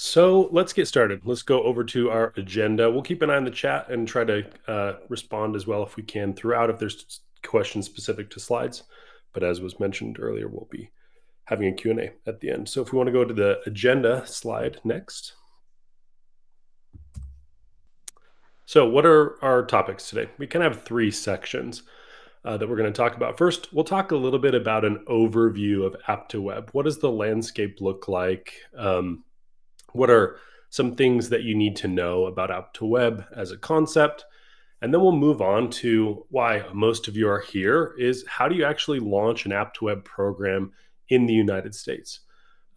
So let's get started. Let's go over to our agenda. We'll keep an eye on the chat and try to respond as well if we can throughout if there's questions specific to slides. But as was mentioned earlier, we'll be having a Q&A at the end. So if we want to go to the agenda slide next. So what are our topics today? We kind of have three sections that we're going to talk about. First, we'll talk a little bit about an overview of App2Web. What does the landscape look like? What are some things that you need to know about App2Web as a concept? And then we'll move on to why most of you are here is how do you actually launch an App2Web program in the United States?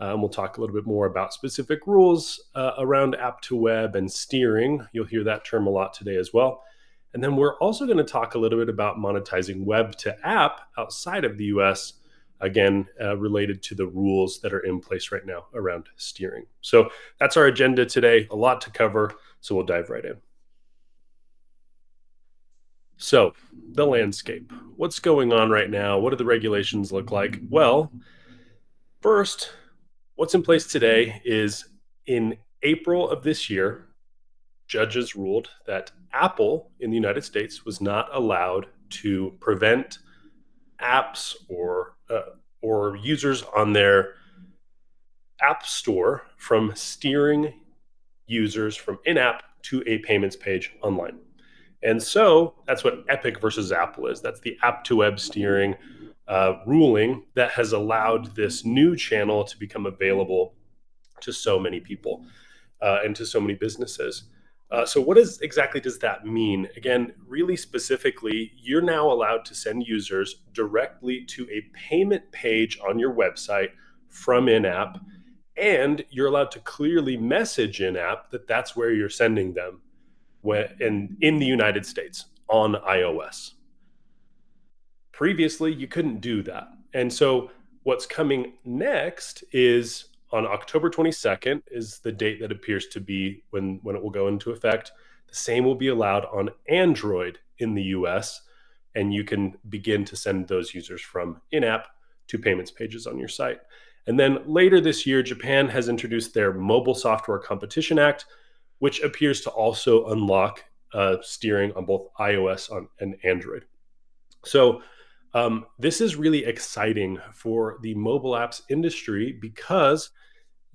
And we'll talk a little bit more about specific rules around App2Web and steering. You'll hear that term a lot today as well. And then we're also going to talk a little bit about monetizing web to app outside of the US, again, related to the rules that are in place right now around steering. So that's our agenda today, a lot to cover. So we'll dive right in. So the landscape, what's going on right now? What do the regulations look like? Well, first, what's in place today is in April of this year, judges ruled that Apple in the United States was not allowed to prevent apps or users on their app store from steering users from in-app to a payments page online. And so that's what Epic versus Apple is. That's the App2Web steering ruling that has allowed this new channel to become available to so many people and to so many businesses. So what exactly does that mean? Again, really specifically, you're now allowed to send users directly to a payment page on your website from in-app, and you're allowed to clearly message in-app that that's where you're sending them in the United States on iOS. Previously, you couldn't do that. And so what's coming next is on October 22nd is the date that appears to be when it will go into effect. The same will be allowed on Android in the US, and you can begin to send those users from in-app to payments pages on your site. And then later this year, Japan has introduced their Mobile Software Competition Act, which appears to also unlock steering on both iOS and Android. So this is really exciting for the mobile apps industry because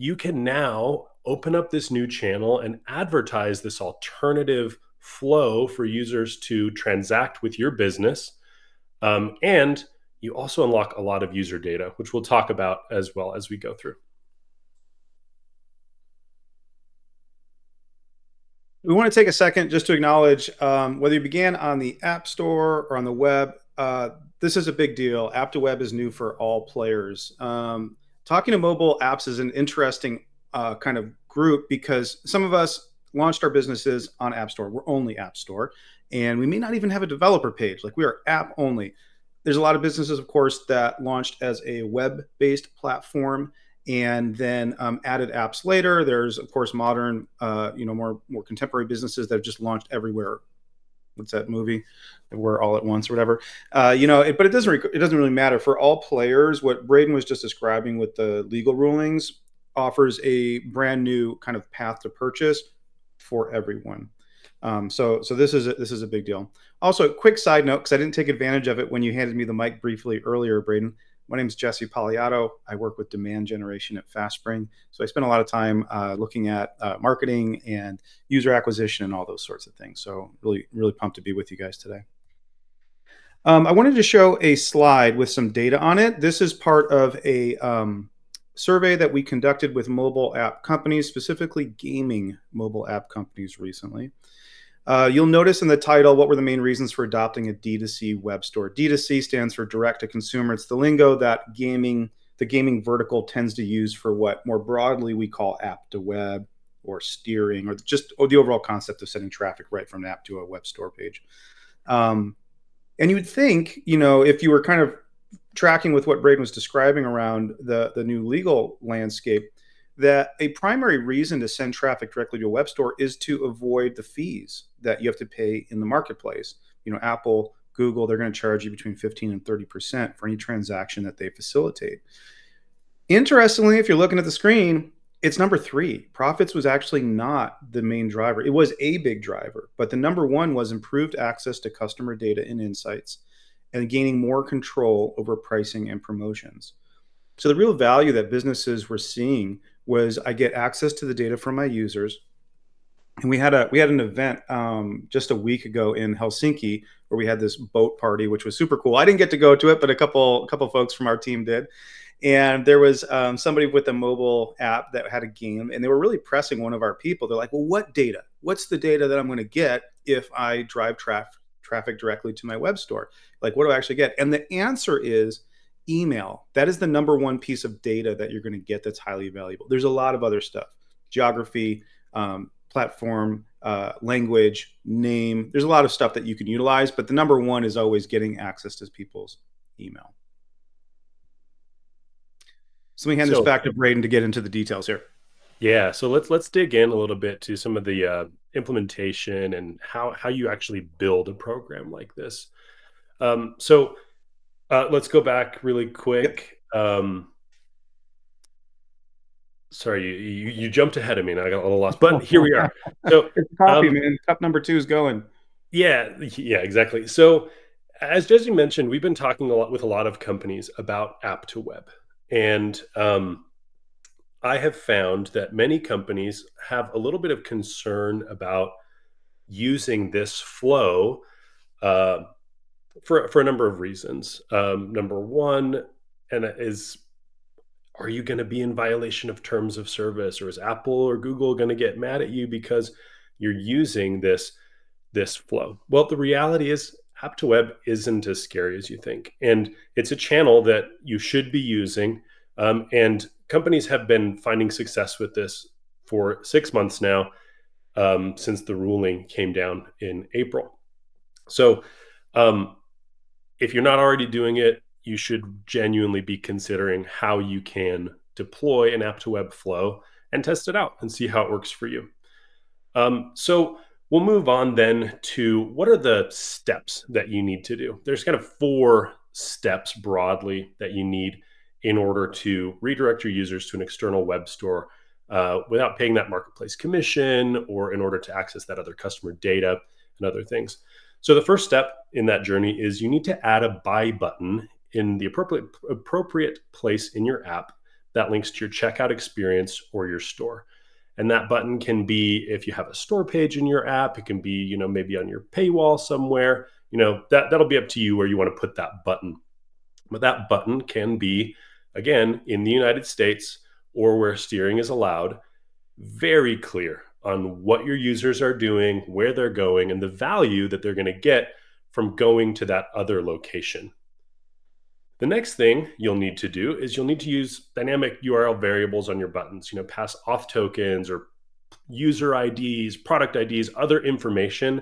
you can now open up this new channel and advertise this alternative flow for users to transact with your business. And you also unlock a lot of user data, which we'll talk about as well as we go through. We want to take a second just to acknowledge whether you began on the App Store or on the web, this is a big deal. App2Web is new for all players. Talking to mobile apps is an interesting kind of group because some of us launched our businesses on App Store. We're only App Store, and we may not even have a developer page. Like we are app only. There's a lot of businesses, of course, that launched as a web-based platform and then added apps later. There's, of course, modern, more contemporary businesses that have just launched everywhere. What's that movie? We're all at once or whatever. But it doesn't really matter for all players. What Braden was just describing with the legal rulings offers a brand new kind of path to purchase for everyone. So this is a big deal. Also, a quick side note, because I didn't take advantage of it when you handed me the mic briefly earlier, Braden. My name is Jesse Paliotto. I work with demand generation at FastSpring. So I spend a lot of time looking at marketing and user acquisition and all those sorts of things. So really, really pumped to be with you guys today. I wanted to show a slide with some data on it. This is part of a survey that we conducted with mobile app companies, specifically gaming mobile app companies recently. You'll notice in the title, what were the main reasons for adopting a D2C web store? D2C stands for direct to consumer. It's the lingo that the gaming vertical tends to use for what more broadly we call app to web or steering or the overall concept of sending traffic right from an app to a web store page. And you would think, if you were kind of tracking with what Braden was describing around the new legal landscape, that a primary reason to send traffic directly to a web store is to avoid the fees that you have to pay in the marketplace. Apple, Google, they're going to charge you between 15 and 30% for any transaction that they facilitate. Interestingly, if you're looking at the screen, It's number three. Profits was actually not the main driver. It was a big driver, but the number one was improved access to customer data and insights and gaining more control over pricing and promotions. So the real value that businesses were seeing was I get access to the data from my users. And we had an event just a week ago in Helsinki where we had this boat party, which was super cool. I didn't get to go to it, but a couple folks from our team did. And there was somebody with a mobile app that had a game, and they were really pressing one of our people. They're like, "Well, what data? What's the data that I'm going to get if I drive traffic directly to my web store? Like, what do I actually get?" And the answer is email. That is the number one piece of data that you're going to get that's highly valuable. There's a lot of other stuff, geography, platform, language, name. There's a lot of stuff that you can utilize, but the number one is always getting access to people's email. So let me hand this So back to Braden to get into the details here. yeah, so let's dig in a little bit to some of the implementation and how you actually build a program like this. So let's go back really Yep. quick. Sorry, you jumped ahead of me, and I got a little lost. But here we are. So It's coffee, um, man. Cup number two is going. yeah, exactly. So as Jesse mentioned, we've been talking a lot with a lot of companies about app to web, and I have found that many companies have a little bit of concern about using this flow uh, for a number of reasons. Number one, and is are you going to be in violation of terms of service, or is Apple or Google going to get mad at you because you're using this flow? Well, the reality is app to web isn't as scary as you think, and it's a channel that you should be using. And companies have been finding success with this for 6 months now, since the ruling came down in April. So, um, if you're not already doing it, you should genuinely be considering how you can deploy an app to web flow and test it out and see how it works for you. So we'll move on then to what are the steps that you need to do. There's kind of four steps broadly that you need in order to redirect your users to an external web store without paying that marketplace commission, or in order to access that other customer data and other things. So the first step in that journey is you need to add a buy button in the appropriate place in your app that links to your checkout experience or your store. And that button can be, if you have a store page in your app, it can be, maybe on your paywall somewhere. That'll be up to you where you want to put that button. But that button can be, again, in the United States or where steering is allowed, very clear on what your users are doing, where they're going, and the value that they're going to get from going to that other location. The next thing you'll need to do is you'll need to use dynamic URL variables on your buttons, pass auth tokens or user IDs, product IDs, other information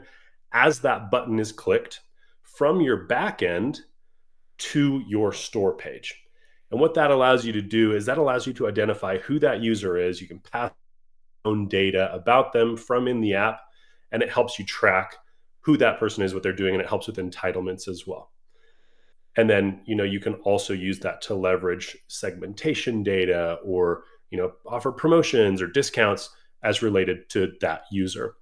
as that button is clicked from your backend to your store page. And what that allows you to do is that allows you to identify who that user is. You can pass own data about them from in the app, and it helps you track who that person is, what they're doing, and it helps with entitlements as well. And then you can also use that to leverage segmentation data, or offer promotions or discounts as related to that user.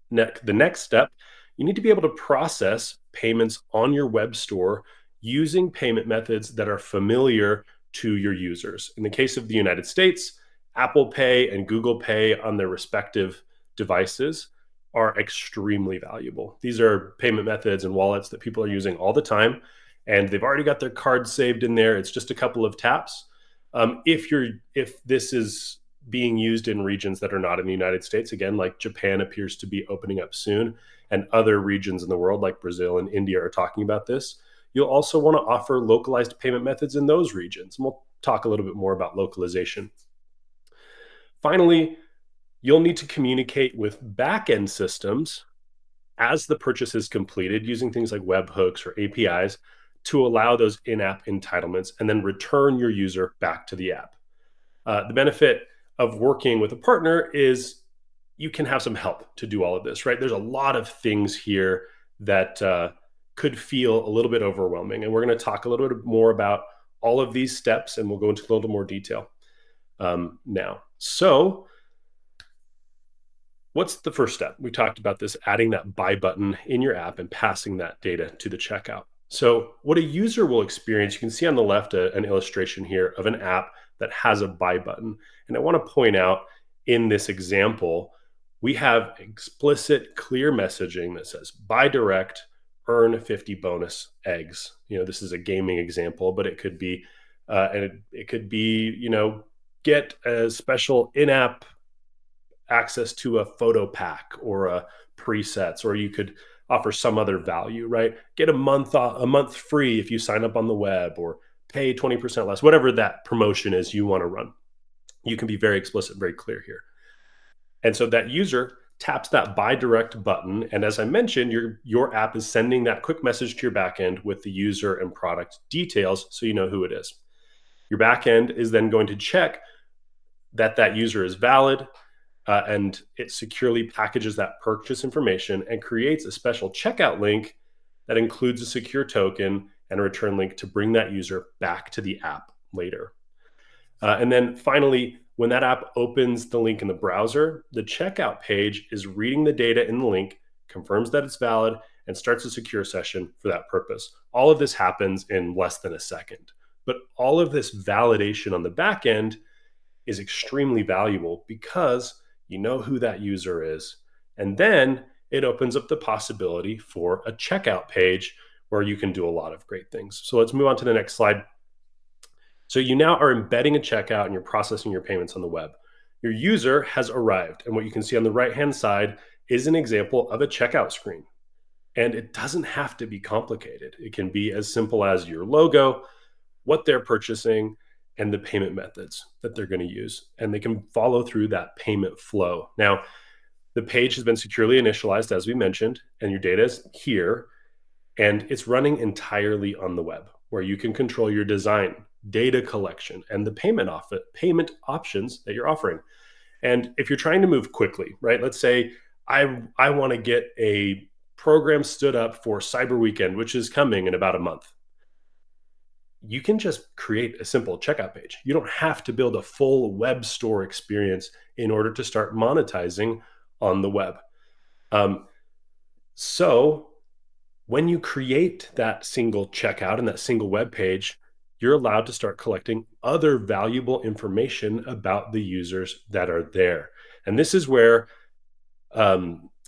The next step, you need to be able to process payments on your web store using payment methods that are familiar to your users. In the case of the United States, Apple Pay and Google Pay on their respective devices are extremely valuable. These are payment methods and wallets that people are using all the time, and they've already got their cards saved in there. It's just a couple of taps. If this is being used in regions that are not in the United States, again, like Japan appears to be opening up soon, and other regions in the world like Brazil and India are talking about this, you'll also want to offer localized payment methods in those regions. And we'll talk a little bit more about localization. Finally, you'll need to communicate with backend systems as the purchase is completed using things like webhooks or APIs to allow those in-app entitlements and then return your user back to the app. The benefit of working with a partner is you can have some help to do all of this, right? There's a lot of things here that could feel a little bit overwhelming. And we're going to talk a little bit more about all of these steps, and we'll go into a little more detail. now. So what's the first step? We talked about this, adding that buy button in your app and passing that data to the checkout. So what a user will experience, you can see on the left an illustration here of an app that has a buy button. And I want to point out in this example, we have explicit, clear messaging that says buy direct, earn 50 bonus eggs. This is a gaming example, but it could be, it could be, get a special in-app access to a photo pack or a presets, or you could offer some other value, right? Get a month free if you sign up on the web, or pay 20% less, whatever that promotion is you want to run. You can be very explicit, very clear here. And so that user taps that buy direct button. And as I mentioned, your app is sending that quick message to your backend with the user and product details so you know who it is. Your backend is then going to check that user is valid, and it securely packages that purchase information and creates a special checkout link that includes a secure token and a return link to bring that user back to the app later. And then finally, when that app opens the link in the browser, the checkout page is reading the data in the link, confirms that it's valid, and starts a secure session for that purpose. All of this happens in less than a second. But all of this validation on the back end is extremely valuable because you know who that user is. And then it opens up the possibility for a checkout page where you can do a lot of great things. So let's move on to the next slide. So you now are embedding a checkout and you're processing your payments on the web. Your user has arrived. And what you can see on the right-hand side is an example of a checkout screen. And it doesn't have to be complicated. It can be as simple as your logo, what they're purchasing, and the payment methods that they're going to use. And they can follow through that payment flow. Now, the page has been securely initialized, as we mentioned, and your data is here. And it's running entirely on the web, where you can control your design, data collection, and the payment options that you're offering. And if you're trying to move quickly, right? Let's say I want to get a program stood up for Cyber Weekend, which is coming in about a month. You can just create a simple checkout page. You don't have to build a full web store experience in order to start monetizing on the web. So when you create that single checkout and that single web page, you're allowed to start collecting other valuable information about the users that are there. And this is where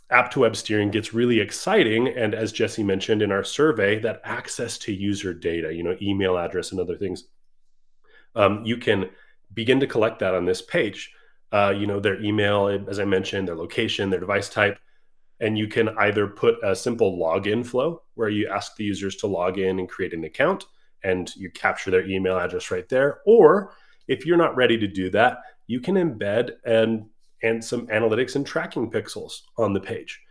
app-to-web steering gets really exciting. And as Jesse mentioned in our survey, that access to user data, email address and other things, you can begin to collect that on this page. Their email, as I mentioned, their location, their device type. And you can either put a simple login flow where you ask the users to log in and create an account and you capture their email address right there. Or if you're not ready to do that, you can embed and some analytics and tracking pixels on the page.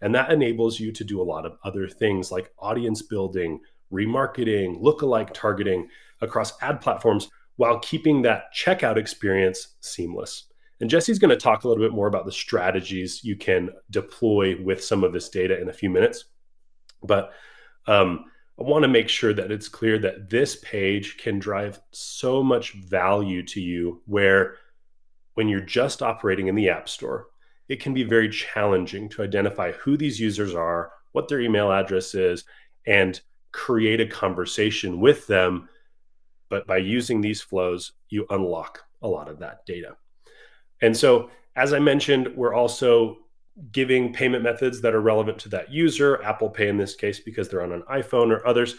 And that enables you to do a lot of other things like audience building, remarketing, lookalike targeting across ad platforms while keeping that checkout experience seamless. And Jesse's going to talk a little bit more about the strategies you can deploy with some of this data in a few minutes. But I want to make sure that it's clear that this page can drive so much value to you, where when you're just operating in the App Store, it can be very challenging to identify who these users are, what their email address is, and create a conversation with them. But by using these flows, you unlock a lot of that data. And so, as I mentioned, we're also giving payment methods that are relevant to that user, Apple Pay in this case, because they're on an iPhone, or others.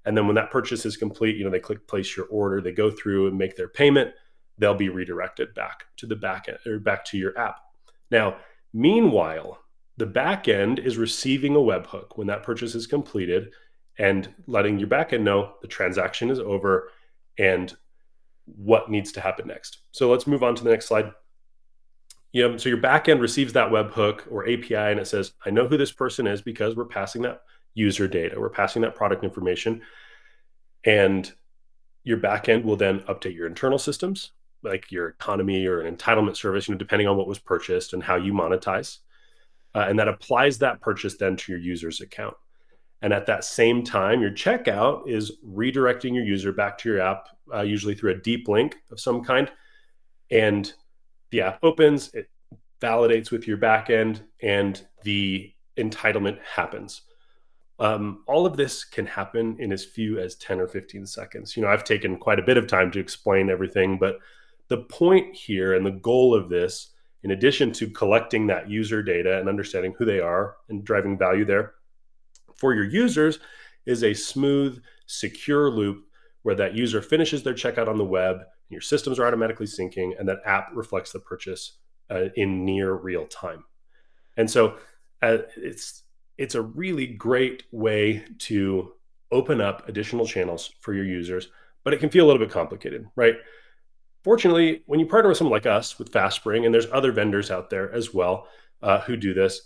And then when that purchase is complete, they click place your order, they go through and make their payment, they'll be redirected back to the back end, or back to your app. Now, meanwhile, the back end is receiving a webhook when that purchase is completed and letting your back end know the transaction is over and what needs to happen next. So let's move on to the next slide. So your backend receives that webhook or API and it says, I know who this person is because we're passing that user data, we're passing that product information. And your backend will then update your internal systems, like your economy or an entitlement service, depending on what was purchased and how you monetize. And that applies that purchase then to your user's account. And at that same time, your checkout is redirecting your user back to your app, usually through a deep link of some kind. And the app opens, it validates with your backend, and the entitlement happens. All of this can happen in as few as 10 or 15 seconds. I've taken quite a bit of time to explain everything, but the point here and the goal of this, in addition to collecting that user data and understanding who they are and driving value there for your users, is a smooth, secure loop where that user finishes their checkout on the web, your systems are automatically syncing, and that app reflects the purchase in near real time. And so it's a really great way to open up additional channels for your users, but it can feel a little bit complicated, right? Fortunately, when you partner with someone like us with FastSpring, and there's other vendors out there as well who do this,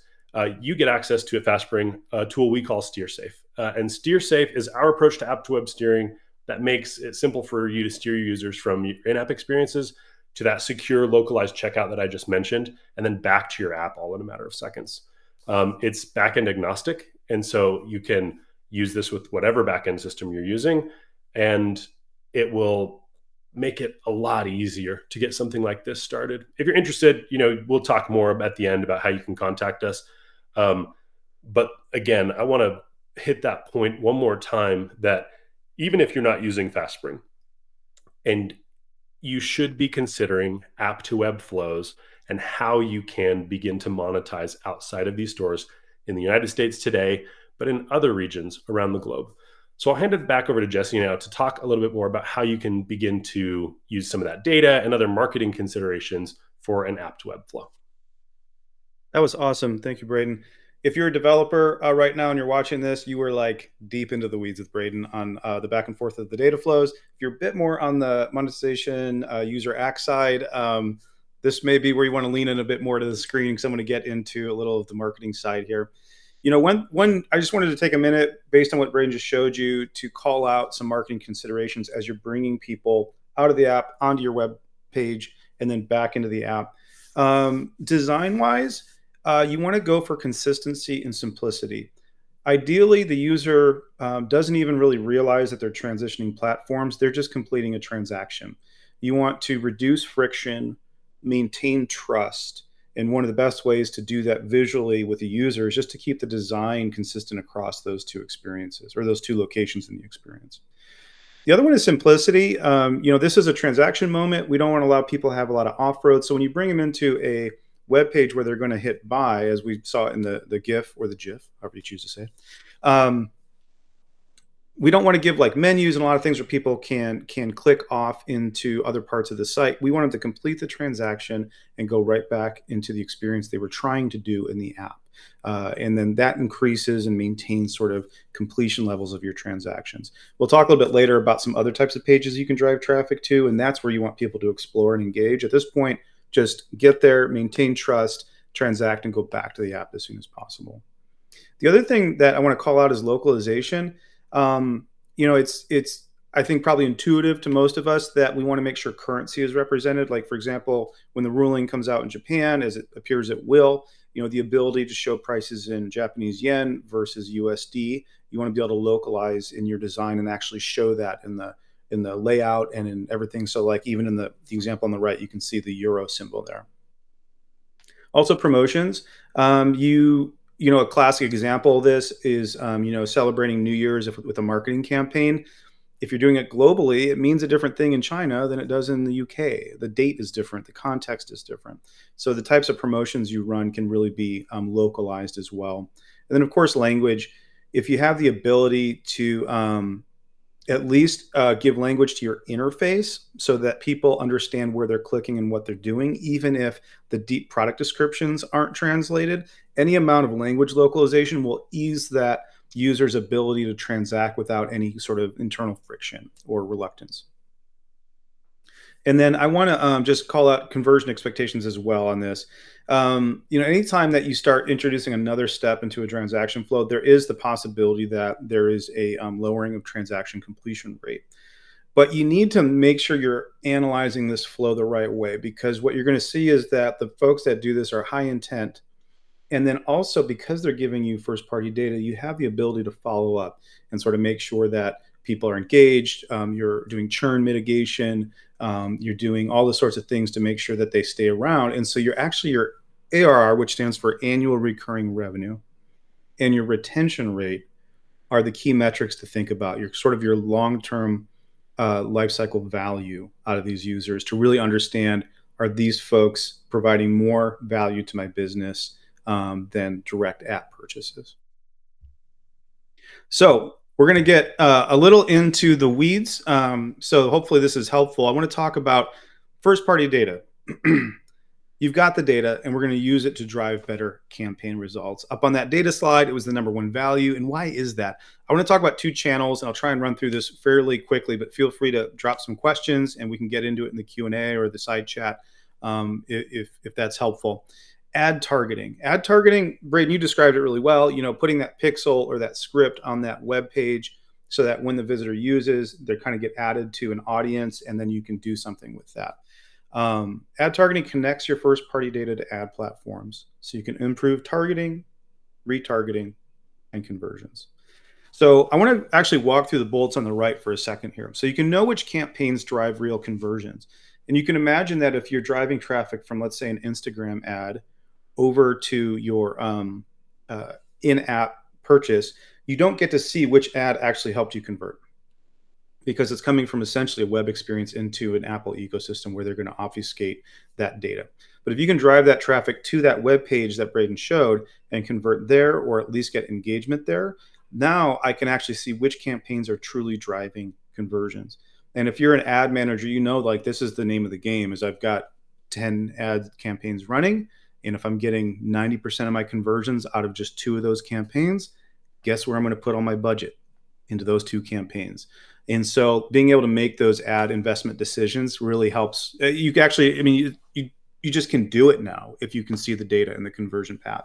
you get access to a FastSpring tool we call SteerSafe. And SteerSafe is our approach to app-to-web steering that makes it simple for you to steer your users from your in-app experiences to that secure localized checkout that I just mentioned, and then back to your app all in a matter of seconds. It's backend agnostic, and so you can use this with whatever backend system you're using, and it will make it a lot easier to get something like this started. If you're interested, we'll talk more at the end about how you can contact us. But again, I want to hit that point one more time that even if you're not using FastSpring, and you should be considering app to web flows and how you can begin to monetize outside of these stores in the United States today, but in other regions around the globe. So I'll hand it back over to Jesse now to talk a little bit more about how you can begin to use some of that data and other marketing considerations for an app to web flow. That was awesome. Thank you, Braden. If you're a developer right now and you're watching this, you were like deep into the weeds with Braden on the back and forth of the data flows. If you're a bit more on the monetization user act side, this may be where you want to lean in a bit more to the screen because I'm going to get into a little of the marketing side here. When I just wanted to take a minute based on what Braden just showed you to call out some marketing considerations as you're bringing people out of the app onto your web page and then back into the app. Design wise, you want to go for consistency and simplicity. Ideally, the user doesn't even really realize that they're transitioning platforms. They're just completing a transaction. You want to reduce friction, maintain trust. And one of the best ways to do that visually with the user is just to keep the design consistent across those two experiences or those two locations in the experience. The other one is simplicity. This is a transaction moment. We don't want to allow people to have a lot of off-road. So when you bring them into a web page where they're going to hit buy, as we saw in the GIF or the GIF, however you choose to say it, we don't want to give like menus and a lot of things where people can click off into other parts of the site. We want them to complete the transaction and go right back into the experience they were trying to do in the app. And then that increases and maintains sort of completion levels of your transactions. We'll talk a little bit later about some other types of pages you can drive traffic to, and that's where you want people to explore and engage. At this point, just get there, maintain trust, transact, and go back to the app as soon as possible. The other thing that I want to call out is localization. It's I think probably intuitive to most of us that we want to make sure currency is represented. Like for example, when the ruling comes out in Japan, as it appears it will, the ability to show prices in Japanese yen versus USD, you want to be able to localize in your design and actually show that in the layout and in everything. So like even in the example on the right, you can see the euro symbol there. Also promotions. A classic example of this is, celebrating New Year's with a marketing campaign. If you're doing it globally, it means a different thing in China than it does in the UK. The date is different. The context is different. So the types of promotions you run can really be localized as well. And then, of course, language. If you have the ability to at least give language to your interface so that people understand where they're clicking and what they're doing, even if the deep product descriptions aren't translated, any amount of language localization will ease that user's ability to transact without any sort of internal friction or reluctance. And then I want to just call out conversion expectations as well on this. Anytime that you start introducing another step into a transaction flow, there is the possibility that there is a lowering of transaction completion rate. But you need to make sure you're analyzing this flow the right way, because what you're going to see is that the folks that do this are high intent. And then also, because they're giving you first party data, you have the ability to follow up and sort of make sure that people are engaged. You're doing churn mitigation. You're doing all the sorts of things to make sure that they stay around. And so you're actually your ARR, which stands for annual recurring revenue, and your retention rate are the key metrics to think about. Your sort of your long-term life cycle value out of these users to really understand, are these folks providing more value to my business than direct app purchases? So we're going to get a little into the weeds. So hopefully this is helpful. I want to talk about first party data. You've got the data, and we're going to use it to drive better campaign results. Up on that data slide, it was the number one value. And why is that? I want to talk about two channels, and I'll try and run through this fairly quickly, but feel free to drop some questions, and we can get into it in the Q&A or the side chat if that's helpful. Ad targeting. Ad targeting, Braden, you described it really well. Putting that pixel or that script on that web page so that when the visitor uses, they kind of get added to an audience, and then you can do something with that. Ad targeting connects your first party data to ad platforms so you can improve targeting, retargeting, and conversions. So I want to actually walk through the bullets on the right for a second here. So you can know which campaigns drive real conversions. And you can imagine that if you're driving traffic from, let's say, an Instagram ad over to your in-app purchase, you don't get to see which ad actually helped you convert, because it's coming from essentially a web experience into an Apple ecosystem where they're going to obfuscate that data. But if you can drive that traffic to that web page that Braden showed and convert there, or at least get engagement there, now I can actually see which campaigns are truly driving conversions. And if you're an ad manager, like this is the name of the game, is I've got 10 ad campaigns running. And if I'm getting 90% of my conversions out of just 2 of those campaigns, guess where I'm going to put all my budget? Into those 2 campaigns. And so being able to make those ad investment decisions really helps. You can actually, you just can do it now if you can see the data and the conversion path.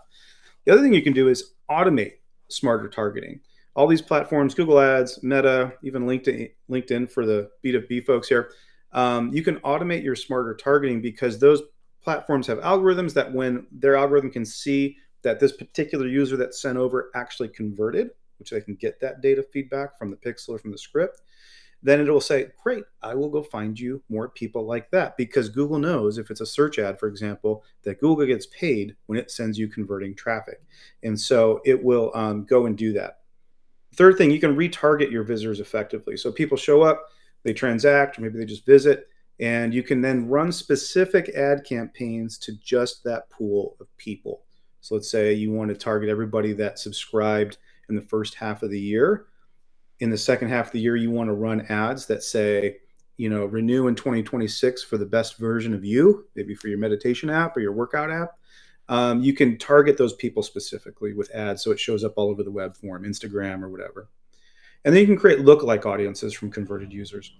The other thing you can do is automate smarter targeting. All these platforms, Google Ads, Meta, even LinkedIn for the B2B folks here, you can automate your smarter targeting, because those platforms have algorithms that when their algorithm can see that this particular user that sent over actually converted, which they can get that data feedback from the pixel or from the script, then it will say, great, I will go find you more people like that. Because Google knows, if it's a search ad, for example, that Google gets paid when it sends you converting traffic. And so it will go and do that. Third thing, you can retarget your visitors effectively. So people show up, they transact, or maybe they just visit, and you can then run specific ad campaigns to just that pool of people. So let's say you want to target everybody that subscribed in the first half of the year. In the second half of the year, you want to run ads that say, renew in 2026 for the best version of you, maybe for your meditation app or your workout app. You can target those people specifically with ads, so it shows up all over the web form, Instagram or whatever. And then you can create lookalike audiences from converted users.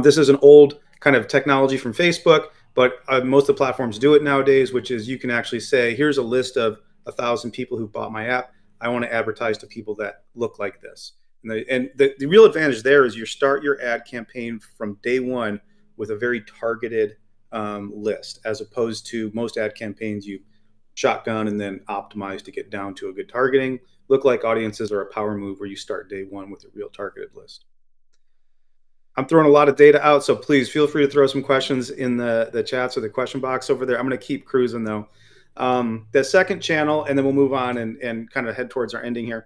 This is an old kind of technology from Facebook, but most of the platforms do it nowadays, which is you can actually say, here's a list of 1,000 people who bought my app. I want to advertise to people that look like this. And the real advantage there is you start your ad campaign from day one with a very targeted list, as opposed to most ad campaigns you shotgun and then optimize to get down to a good targeting. Lookalike audiences are a power move where you start day one with a real targeted list. I'm throwing a lot of data out, so please feel free to throw some questions in the chats or the question box over there. I'm going to keep cruising though. The second channel, and then we'll move on and kind of head towards our ending here.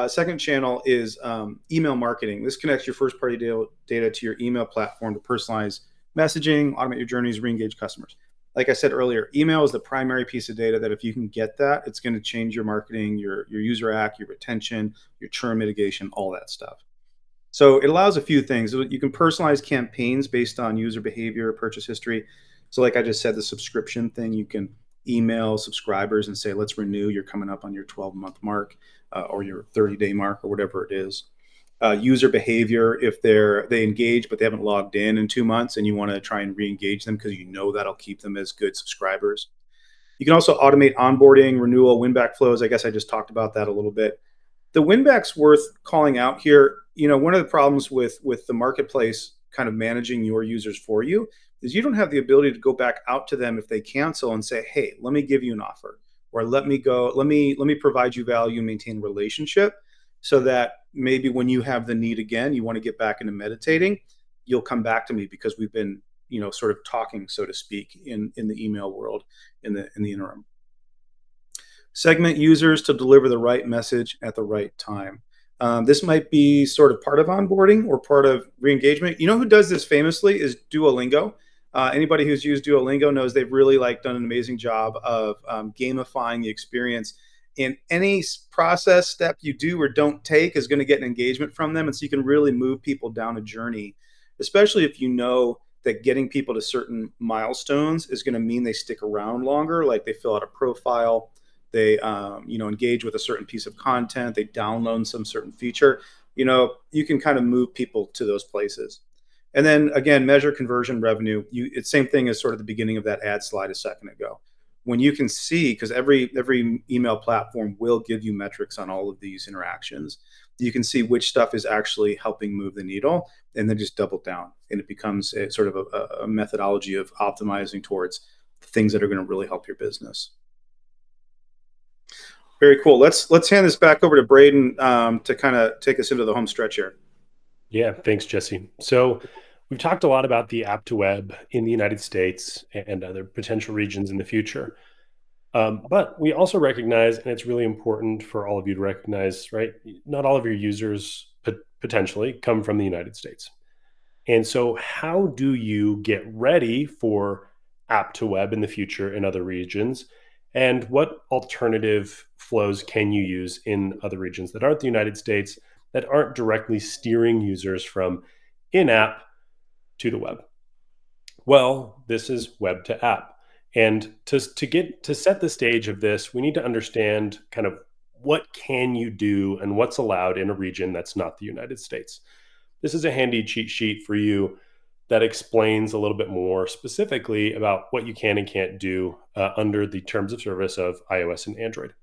Second channel is email marketing. This connects your first party data to your email platform to personalize messaging, automate your journeys, re-engage customers. Like I said earlier, email is the primary piece of data that if you can get that, it's going to change your marketing, your user acq, your retention, your churn mitigation, all that stuff. So it allows a few things. You can personalize campaigns based on user behavior, purchase history. So like I just said, the subscription thing, you can email subscribers and say, let's renew. You're coming up on your 12-month mark or your 30-day mark or whatever it is. User behavior, if they engage but they haven't logged in 2 months and you want to try and re-engage them because that'll keep them as good subscribers. You can also automate onboarding, renewal, win-back flows. I guess I just talked about that a little bit. The win-back's worth calling out here. One of the problems with the marketplace kind of managing your users for you is you don't have the ability to go back out to them if they cancel and say, hey, let me give you an offer, or let me provide you value and maintain a relationship, so that maybe when you have the need again, you want to get back into meditating, you'll come back to me because we've been, sort of talking, so to speak, in the email world in the interim. Segment users to deliver the right message at the right time. This might be sort of part of onboarding or part of re-engagement. You know who does this famously is Duolingo. Anybody who's used Duolingo knows they've really done an amazing job of gamifying the experience. And any process step you do or don't take is going to get an engagement from them, and so you can really move people down a journey, especially if you know that getting people to certain milestones is going to mean they stick around longer, like they fill out a profile, they engage with a certain piece of content, they download some certain feature. You can kind of move people to those places. And then again, measure conversion revenue. It's same thing as sort of the beginning of that ad slide a second ago. When you can see, because every email platform will give you metrics on all of these interactions, you can see which stuff is actually helping move the needle, and then just double down, and it becomes a sort of a methodology of optimizing towards the things that are going to really help your business. Very cool. Let's hand this back over to Braden to kind of take us into the home stretch here. Yeah, thanks, Jesse. So we've talked a lot about the app to web in the United States and other potential regions in the future. But we also recognize, and it's really important for all of you to recognize, right? Not all of your users potentially come from the United States. And so, how do you get ready for app to web in the future in other regions? And what alternative flows can you use in other regions that aren't the United States, that aren't directly steering users from in app to the web? Well, this is web to app. And to set the stage of this, we need to understand kind of what can you do and what's allowed in a region that's not the United States. This is a handy cheat sheet for you that explains a little bit more specifically about what you can and can't do under the terms of service of iOS and Android.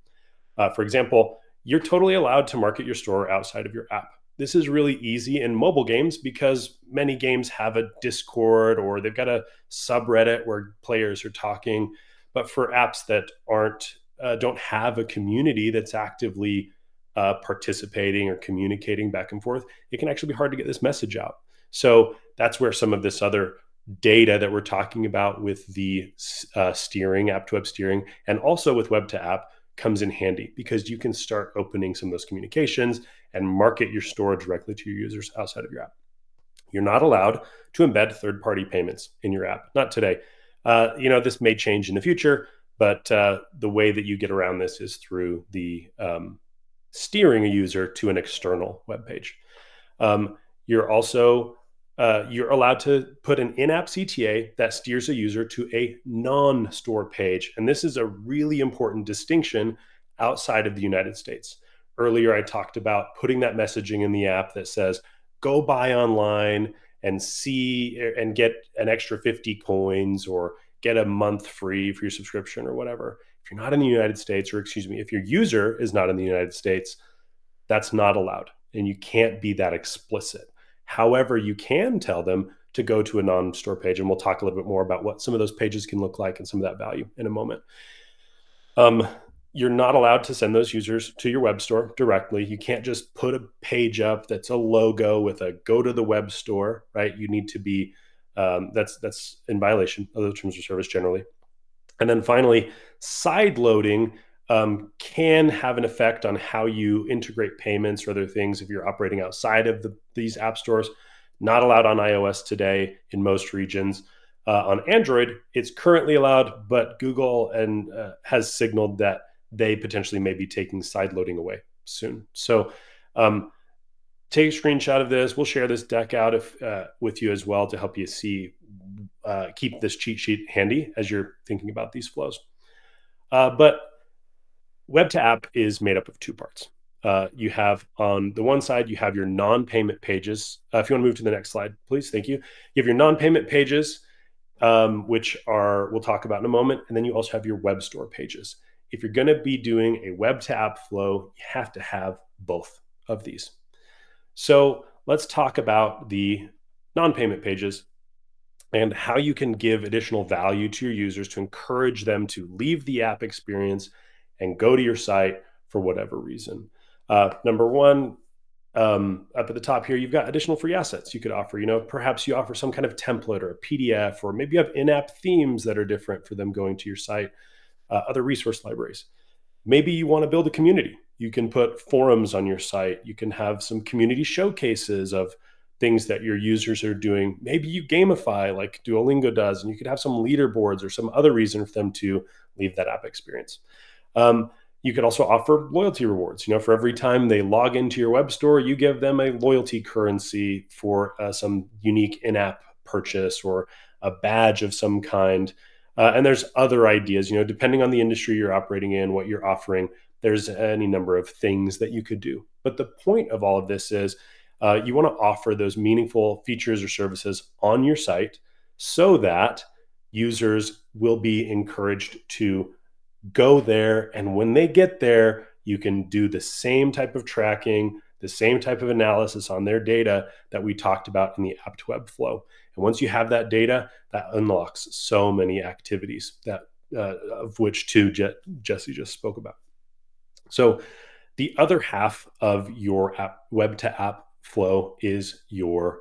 For example, you're totally allowed to market your store outside of your app. This is really easy in mobile games because many games have a Discord or they've got a subreddit where players are talking. But for apps that aren't don't have a community that's actively participating or communicating back and forth, it can actually be hard to get this message out. So that's where some of this other data that we're talking about with the steering, app to web steering, and also with web to app comes in handy because you can start opening some of those communications and market your store directly to your users outside of your app. You're not allowed to embed third-party payments in your app. Not today. This may change in the future, but the way that you get around this is through the steering a user to an external web page. You're also you're allowed to put an in-app CTA that steers a user to a non-store page. And this is a really important distinction outside of the United States. Earlier, I talked about putting that messaging in the app that says, go buy online and see and get an extra 50 coins or get a month free for your subscription or whatever. If you're not in the United States, or excuse me, if your user is not in the United States, that's not allowed. And you can't be that explicit. However, you can tell them to go to a non-store page, and we'll talk a little bit more about what some of those pages can look like and some of that value in a moment. You're not allowed to send those users to your web store directly. You can't just put a page up that's a logo with a go to the web store, right? You need to be that's in violation of the terms of service generally. And then finally, side loading can have an effect on how you integrate payments or other things if you're operating outside of these app stores. Not allowed on iOS today in most regions. On Android, it's currently allowed, but Google has signaled that they potentially may be taking side loading away soon. So take a screenshot of this. We'll share this deck out with you as well to help you see, keep this cheat sheet handy as you're thinking about these flows. But web to app is made up of two parts. You have on the one side, you have your non-payment pages. If you want to move to the next slide, please. Thank you. You have your non-payment pages, which we'll talk about in a moment. And then you also have your web store pages. If you're going to be doing a web to app flow, you have to have both of these. So let's talk about the non-payment pages and how you can give additional value to your users to encourage them to leave the app experience and go to your site for whatever reason. Number one, Up at the top here, you've got additional free assets you could offer. Perhaps you offer some kind of template or a PDF, or maybe you have in-app themes that are different for them going to your site, other resource libraries. Maybe you want to build a community. You can put forums on your site. You can have some community showcases of things that your users are doing. Maybe you gamify like Duolingo does, and you could have some leaderboards or some other reason for them to leave that app experience. Um, you could also offer loyalty rewards. For every time they log into your web store, you give them a loyalty currency for some unique in-app purchase or a badge of some kind. And there's other ideas, depending on the industry you're operating in, what you're offering, there's any number of things that you could do. But the point of all of this is you want to offer those meaningful features or services on your site so that users will be encouraged to go there. And when they get there, you can do the same type of tracking, the same type of analysis on their data that we talked about in the App2Web flow. And once you have that data, that unlocks so many activities that of which Jesse just spoke about. So the other half of your web to app flow is your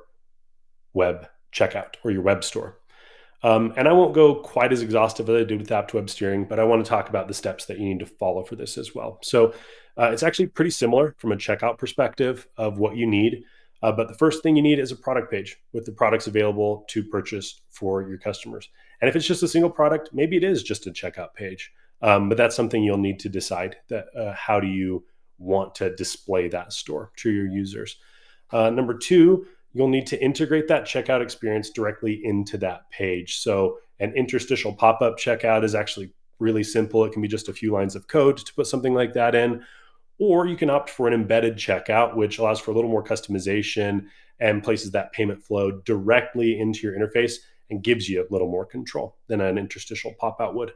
web checkout or your web store. And I won't go quite as exhaustive as I did with App2Web steering, but I want to talk about the steps that you need to follow for this as well. So it's actually pretty similar from a checkout perspective of what you need. But the first thing you need is a product page with the products available to purchase for your customers. And if it's just a single product, maybe it is just a checkout page. But that's something you'll need to decide that how do you want to display that store to your users. Number two, you'll need to integrate that checkout experience directly into that page. So an interstitial pop-up checkout is actually really simple. It can be just a few lines of code to put something like that in. Or you can opt for an embedded checkout, which allows for a little more customization and places that payment flow directly into your interface and gives you a little more control than an interstitial pop-out would.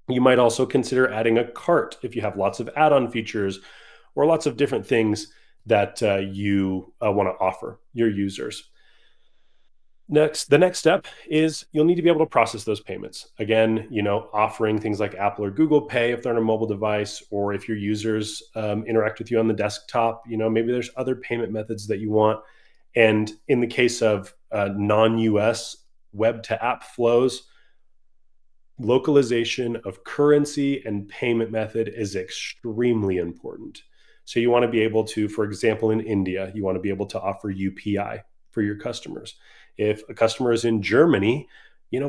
You might also consider adding a cart if you have lots of add-on features or lots of different things that you want to offer your users. The next step is you'll need to be able to process those payments. Again, offering things like Apple or Google Pay if they're on a mobile device, or if your users interact with you on the desktop, maybe there's other payment methods that you want. And in the case of non-US web to app flows, localization of currency and payment method is extremely important. So you want to be able to, for example, in India, you want to be able to offer UPI for your customers. If a customer is in Germany,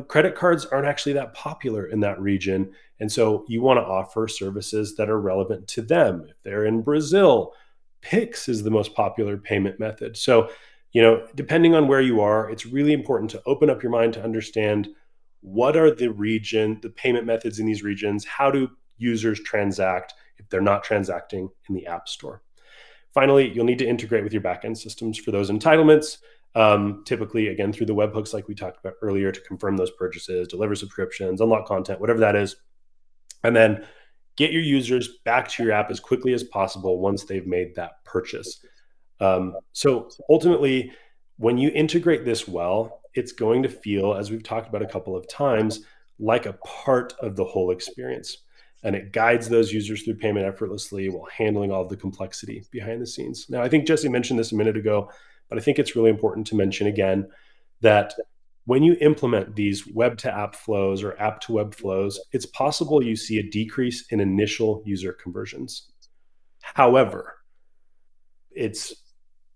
credit cards aren't actually that popular in that region. And so you want to offer services that are relevant to them. If they're in Brazil, Pix is the most popular payment method. So, depending on where you are, it's really important to open up your mind to understand what are the payment methods in these regions? How do users transact if they're not transacting in the App Store? Finally, you'll need to integrate with your backend systems for those entitlements, typically, again, through the webhooks like we talked about earlier to confirm those purchases, deliver subscriptions, unlock content, whatever that is. And then get your users back to your app as quickly as possible once they've made that purchase. So ultimately, when you integrate this well, it's going to feel, as we've talked about a couple of times, like a part of the whole experience. And it guides those users through payment effortlessly while handling all of the complexity behind the scenes. Now, I think Jesse mentioned this a minute ago, but I think it's really important to mention again that when you implement these web to app flows or app to web flows, it's possible you see a decrease in initial user conversions. However, it's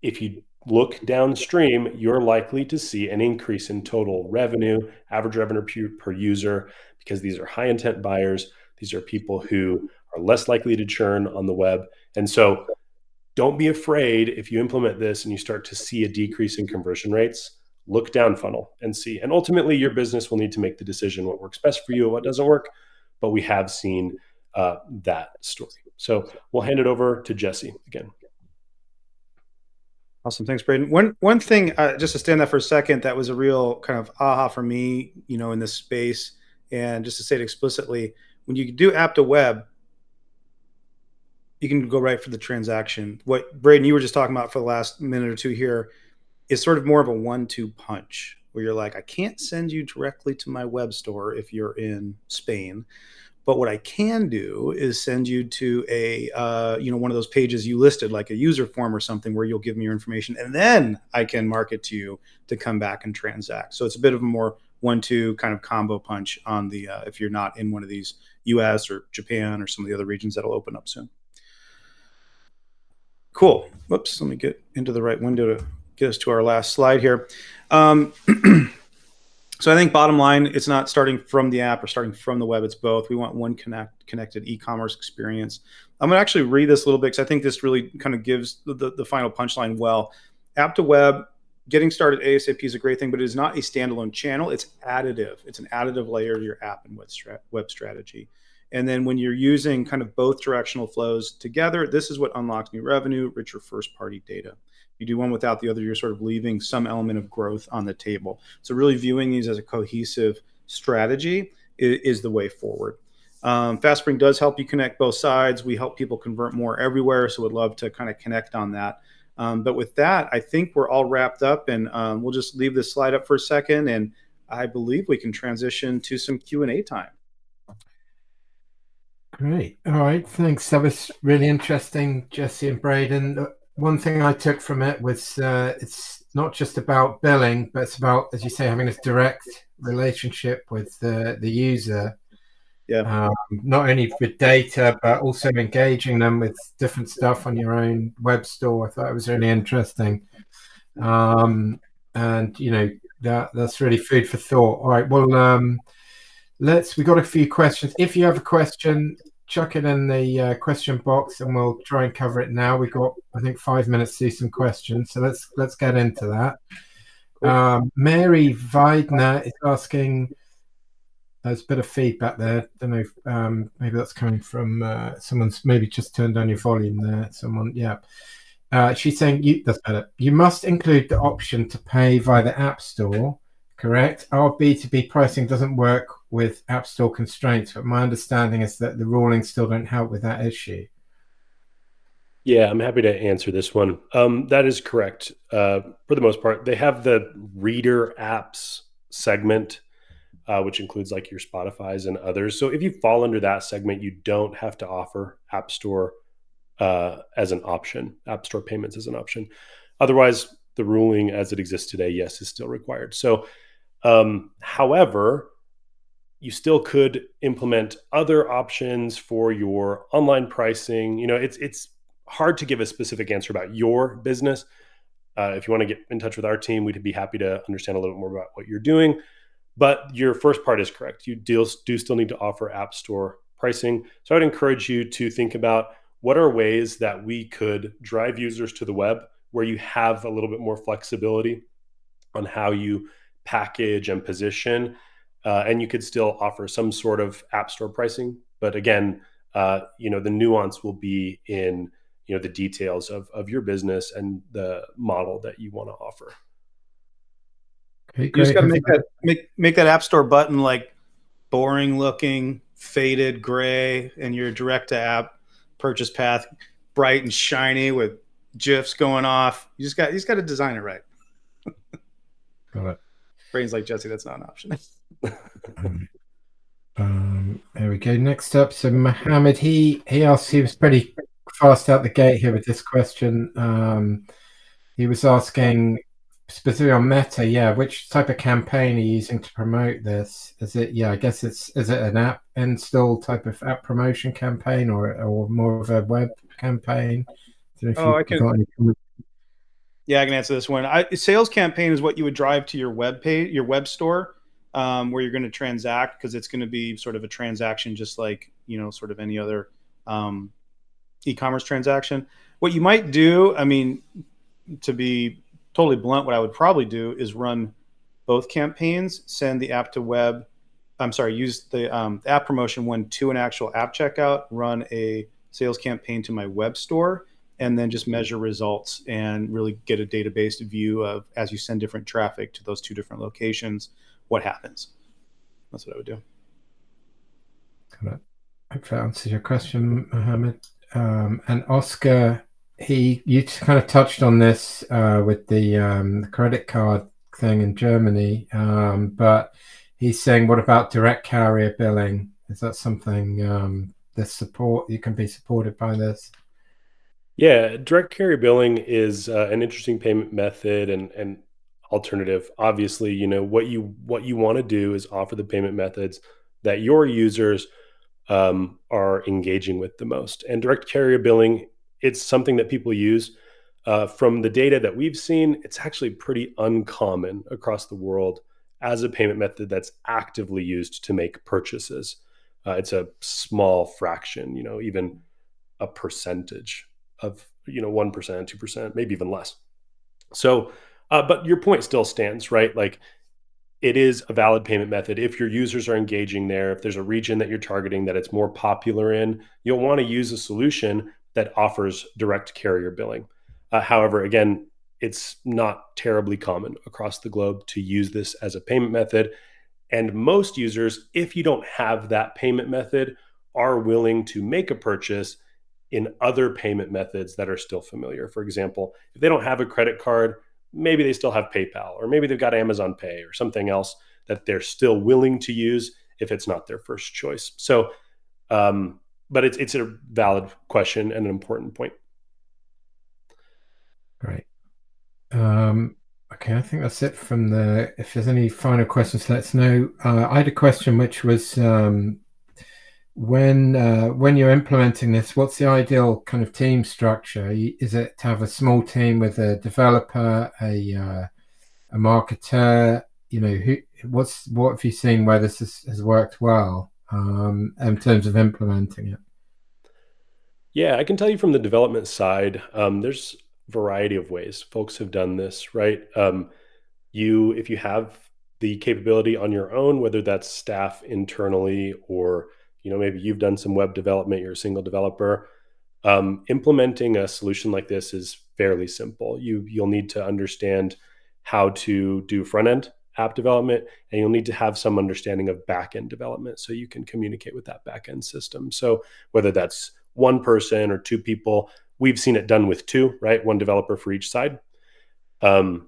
if you look downstream, you're likely to see an increase in total revenue, average revenue per user, because these are high intent buyers. These are people who are less likely to churn on the web. And so don't be afraid if you implement this and you start to see a decrease in conversion rates, look down funnel and see. And ultimately, your business will need to make the decision what works best for you and what doesn't work. But we have seen that story. So we'll hand it over to Jesse again. Awesome. Thanks, Braden. One thing, just to stand that for a second, that was a real kind of aha for me, in this space. And just to say it explicitly, when you do app to web, you can go right for the transaction. What Braden, you were just talking about for the last minute or two here is sort of more of a 1-2 punch where you're like, I can't send you directly to my web store if you're in Spain, But what I can do is send you to a one of those pages you listed, like a user form or something, where you'll give me your information, and then I can market to you to come back and transact. So it's a bit of a more 1-2 kind of combo punch on the if you're not in one of these US or Japan or some of the other regions that'll open up soon. Cool. Whoops, let me get into the right window to get us to our last slide here. So I think bottom line, it's not starting from the app or starting from the web. It's both. We want one connected e-commerce experience. I'm going to actually read this a little bit because I think this really kind of gives the final punchline well. App to web, getting started ASAP is a great thing, but it is not a standalone channel. It's additive. It's an additive layer to your app and web strategy. And then when you're using kind of both directional flows together, this is what unlocks new revenue, richer first-party data. You do one without the other, you're sort of leaving some element of growth on the table. So really viewing these as a cohesive strategy is the way forward. FastSpring does help you connect both sides. We help people convert more everywhere, so we'd love to kind of connect on that. But with that, I think we're all wrapped up, and we'll just leave this slide up for a second, and I believe we can transition to some Q&A time. Great. All right. Thanks. That was really interesting, Jesse and Braden. One thing I took from it was it's not just about billing, but it's about, as you say, having this direct relationship with the user. Yeah. Not only with data, but also engaging them with different stuff on your own web store. I thought it was really interesting. And, that's really food for thought. All right. Well, we got a few questions. If you have a question, chuck it in the question box and we'll try and cover it now. We've got, I think, 5 minutes to do some questions. So let's get into that. Cool. Mary Weidner is asking, there's a bit of feedback there. Don't know if maybe that's coming from someone's maybe just turned down your volume there. Someone, yeah. She's saying, that's better. You must include the option to pay via the App Store, correct? Our B2B pricing doesn't work with App Store constraints, but my understanding is that the rulings still don't help with that issue. Yeah, I'm happy to answer this one. That is correct. For the most part, they have the reader apps segment, which includes like your Spotify's and others. So if you fall under that segment, you don't have to offer App Store as an option, App Store payments as an option. Otherwise, the ruling as it exists today, yes, is still required. So, however, you still could implement other options for your online pricing. It's hard to give a specific answer about your business. If you want to get in touch with our team, we'd be happy to understand a little bit more about what you're doing. But your first part is correct. You do still need to offer App Store pricing. So I would encourage you to think about what are ways that we could drive users to the web where you have a little bit more flexibility on how you package and position. And you could still offer some sort of App Store pricing. But again, the nuance will be in the details of your business and the model that you want to offer. Okay, you just got to make that App Store button like boring looking, faded gray, and your direct to app purchase path bright and shiny with GIFs going off. You just got to design it right. Got it. Braden's like, Jesse, that's not an option. There we go. Next up, so Mohammed, he asked, he was pretty fast out the gate here with this question. He was asking specifically on Meta, which type of campaign are you using to promote this? Is it, I guess is it an app install type of app promotion campaign or more of a web campaign? I can answer this one. Sales campaign is what you would drive to your web page, your web store, where you're going to transact, because it's going to be sort of a transaction, just like, sort of any other e-commerce transaction. What you might do, to be totally blunt, what I would probably do is run both campaigns, send the app to web. Use the app promotion one to an actual app checkout, run a sales campaign to my web store, and then just measure results and really get a database view of, as you send different traffic to those two different locations, what happens. That's what I would do. Got it. Hope that answers your question, Mohammed. And Oscar, you kind of touched on this with the credit card thing in Germany, but he's saying, what about direct carrier billing? Is that something this support you can be supported by this? Yeah, direct carrier billing is an interesting payment method and alternative. Obviously, what you want to do is offer the payment methods that your users are engaging with the most. And direct carrier billing, it's something that people use. From the data that we've seen, it's actually pretty uncommon across the world as a payment method that's actively used to make purchases. It's a small fraction, even a percentage of 1%, 2%, maybe even less. So, but your point still stands, right? Like it is a valid payment method if your users are engaging there. If there's a region that you're targeting that it's more popular in, you'll want to use a solution that offers direct carrier billing. However, again, it's not terribly common across the globe to use this as a payment method. And most users, if you don't have that payment method, are willing to make a purchase in other payment methods that are still familiar. For example, if they don't have a credit card, maybe they still have PayPal, or maybe they've got Amazon Pay or something else that they're still willing to use if it's not their first choice. So, but it's a valid question and an important point. Great. Okay, I think that's it from the. If there's any final questions, let us know. I had a question which was when you're implementing this, what's the ideal kind of team structure? Is it to have a small team with a developer, a marketer? What have you seen where this has worked well in terms of implementing it? Yeah, I can tell you from the development side, there's a variety of ways folks have done this, right? If you have the capability on your own, whether that's staff internally or maybe you've done some web development, you're a single developer, implementing a solution like this is fairly simple. You'll need to understand how to do front end app development, and you'll need to have some understanding of back end development so you can communicate with that back end system. So whether that's one person or two people, we've seen it done with two, right? One developer for each side. Or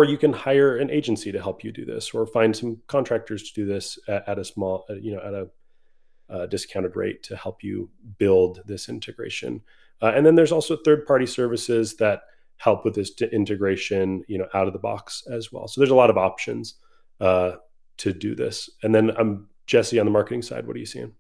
you can hire an agency to help you do this, or find some contractors to do this at a small, at a discounted rate to help you build this integration. And then there's also third-party services that help with this integration, out of the box as well. So there's a lot of options to do this. And then Jesse, on the marketing side, what are you seeing?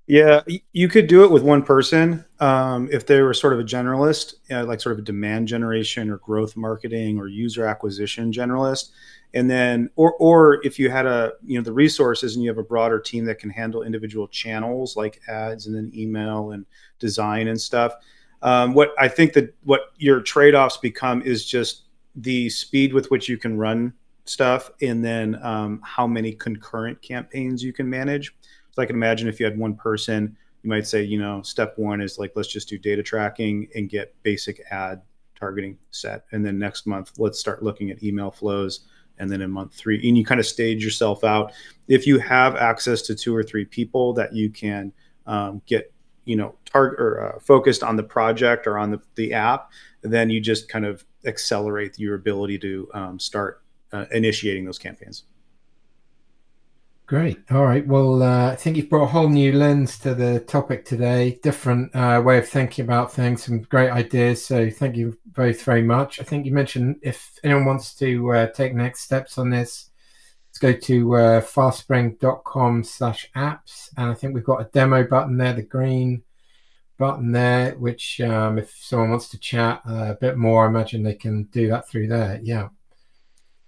Yeah, you could do it with one person if they were sort of a generalist, like sort of a demand generation or growth marketing or user acquisition generalist, and then or if you had the resources and you have a broader team that can handle individual channels like ads and then email and design and stuff. What I think that what your trade offs become is just the speed with which you can run stuff, and then how many concurrent campaigns you can manage. So I can imagine if you had one person, you might say, step one is like, let's just do data tracking and get basic ad targeting set. And then next month, let's start looking at email flows. And then in month three, and you kind of stage yourself out. If you have access to two or three people that you can get, target or focused on the project or on the app, then you just kind of accelerate your ability to start initiating those campaigns. Great. All right. Well, I think you've brought a whole new lens to the topic today, different way of thinking about things, some great ideas. So thank you both very much. I think you mentioned if anyone wants to take next steps on this, let's go to fastspring.com/apps. And I think we've got a demo button there, the green button there, which if someone wants to chat a bit more, I imagine they can do that through there. Yeah.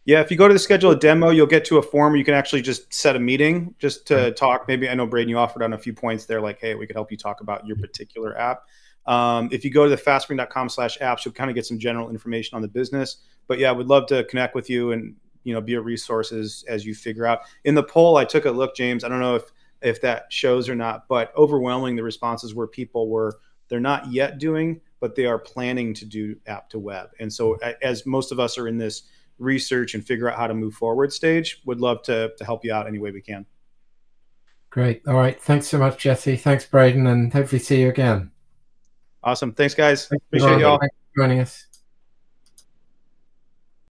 Yeah, if you go to the schedule a demo, you'll get to a form where you can actually just set a meeting just to talk. Maybe I know, Braden, you offered on a few points there, like, hey, we could help you talk about your particular app. If you go to the fastspring.com/apps, you'll kind of get some general information on the business. But yeah, I would love to connect with you and be a resource as you figure out. In the poll, I took a look, James. I don't know if that shows or not, but overwhelming the responses were people they're not yet doing, but they are planning to do App2Web. And so as most of us are in this research and figure out how to move forward stage, would love to help you out any way we can. Great. All right. Thanks so much, Jesse. Thanks, Braden, and hopefully see you again. Awesome. Thanks, guys. Thanks, Appreciate you all. Thanks for joining us.